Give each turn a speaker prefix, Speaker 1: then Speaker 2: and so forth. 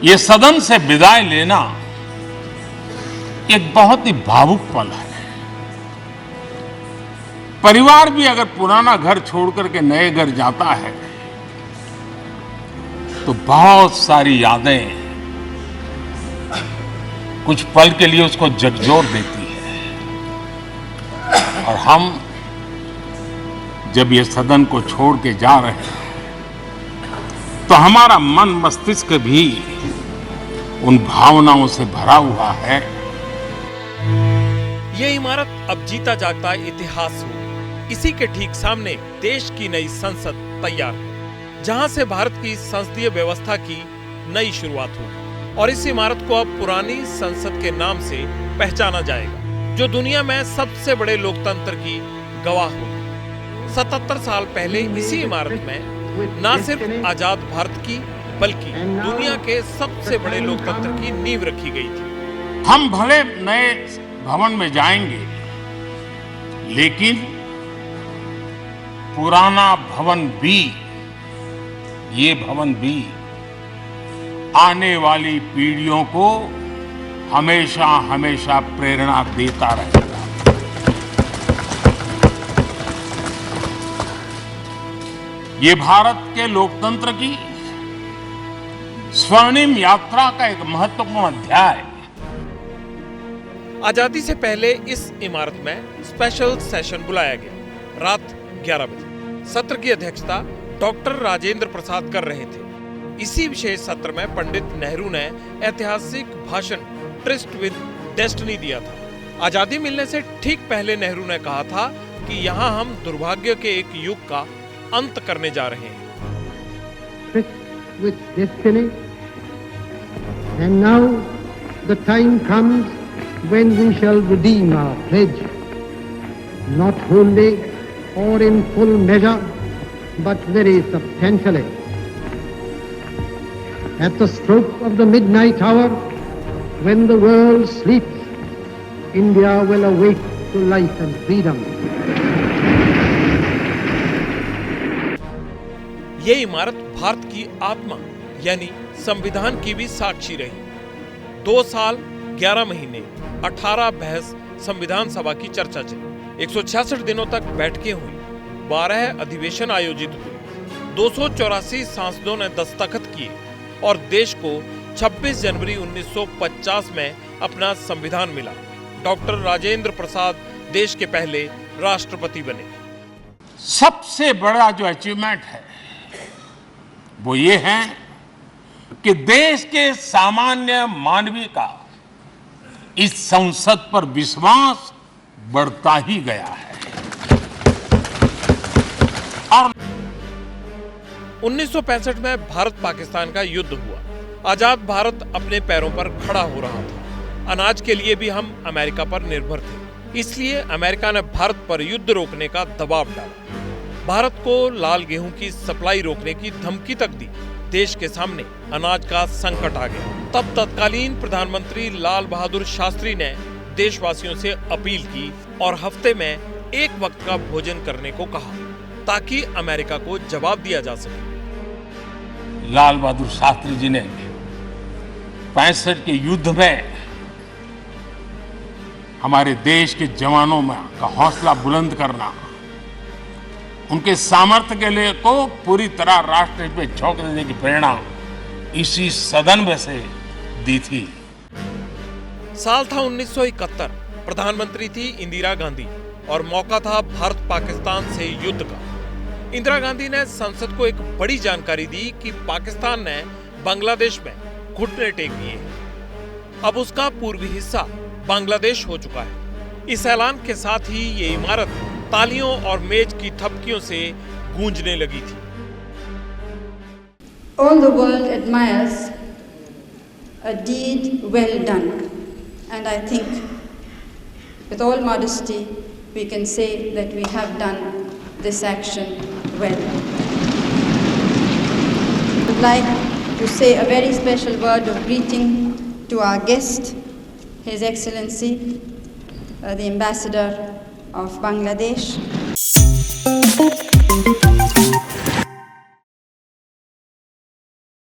Speaker 1: ये सदन से विदाई लेना एक बहुत ही भावुक पल है। परिवार भी अगर पुराना घर छोड़कर के नए घर जाता है तो बहुत सारी यादें कुछ पल के लिए उसको झकझोर देती है। और हम जब ये सदन को छोड़ के जा रहे हैं तो हमारा मन मस्तिष्क भी उन भावनाओं से भरा हुआ है।
Speaker 2: ये इमारत अब जीता जागता इतिहास हो। इसी के ठीक सामने देश की नई संसद तैयार है, जहां से भारत की संसदीय व्यवस्था की नई शुरुआत होगी। और इस इमारत को अब पुरानी संसद के नाम से पहचाना जाएगा, जो दुनिया में सबसे बड़े लोकतंत्र की गवाह होगी। 77 साल पहले इसी इमारत में न सिर्फ आजाद भारत की बल्कि दुनिया के सबसे बड़े लोकतंत्र की नींव रखी गई थी।
Speaker 1: हम भले नए भवन में जाएंगे, लेकिन पुराना भवन भी, ये भवन भी आने वाली पीढ़ियों को हमेशा हमेशा प्रेरणा देता रहेगा। ये भारत के लोकतंत्र की स्वर्णिम यात्रा का एक महत्वपूर्ण अध्याय है।
Speaker 2: आजादी से पहले इस इमारत में स्पेशल सेशन बुलाया गया। रात 11 बजे सत्र की अध्यक्षता डॉक्टर राजेंद्र प्रसाद कर रहे थे। इसी विशेष सत्र में पंडित नेहरू ने ऐतिहासिक भाषण ट्रिस्ट विद डेस्टिनी दिया था। आजादी मिलने से ठीक पहले नेहरू ने कहा था कि यहाँ हम दुर्भाग्य के एक युग का अंत करने जा रहे हैं।
Speaker 3: Tryst with destiny, and now the time comes when we shall redeem our pledge, not wholly or in full measure, but very substantially. At the stroke of the midnight hour, when the world sleeps, India will awake to life and freedom.
Speaker 2: ये इमारत भारत की आत्मा यानी संविधान की भी साक्षी रही। 2 साल 11 महीने 18 बहस संविधान सभा की चर्चा चली। 166 दिनों तक बैठकें हुई, 12 अधिवेशन आयोजित हुए, 284 सांसदों ने दस्तखत किए और देश को 26 जनवरी 1950 में अपना संविधान मिला। डॉक्टर राजेंद्र प्रसाद देश के पहले राष्ट्रपति बने।
Speaker 1: सबसे बड़ा जो अचीवमेंट है वो ये है कि देश के सामान्य मानवी का इस संसद पर विश्वास बढ़ता ही गया है। और
Speaker 2: 1965 में भारत पाकिस्तान का युद्ध हुआ। आजाद भारत अपने पैरों पर खड़ा हो रहा था। अनाज के लिए भी हम अमेरिका पर निर्भर थे, इसलिए अमेरिका ने भारत पर युद्ध रोकने का दबाव डाला। भारत को लाल गेहूं की सप्लाई रोकने की धमकी तक दी। देश के सामने अनाज का संकट आ गया। तब तत्कालीन प्रधानमंत्री लाल बहादुर शास्त्री ने देशवासियों से अपील की और हफ्ते में एक वक्त का भोजन करने को कहा, ताकि अमेरिका को जवाब दिया जा सके।
Speaker 1: लाल बहादुर शास्त्री जी ने 65 के युद्ध में हमारे देश के जवानों में का हौसला बुलंद करना, उनके सामर्थ्य के लिए को पूरी तरह राष्ट्र पे झोंक देने की प्रेरणा इसी सदन में से दी थी।
Speaker 2: साल था 1971। प्रधानमंत्री थी इंदिरा गांधी और मौका था भारत पाकिस्तान से युद्ध का। इंदिरा गांधी ने संसद को एक बड़ी जानकारी दी कि पाकिस्तान ने बांग्लादेश में घुटने टेक दिए हैं। अब उसका पूर्वी हिस्सा बांग्लादेश हो चुका है। इस ऐलान के साथ ही ये इमारत तालियों और मेज की थपकियों से गूंजने लगी थी।
Speaker 4: All the world admires a deed well done, and I think, with all modesty, we can say that we have done this action well. I would like to say a very special word of greeting to our guest, His Excellency, the Ambassador of Bangladesh.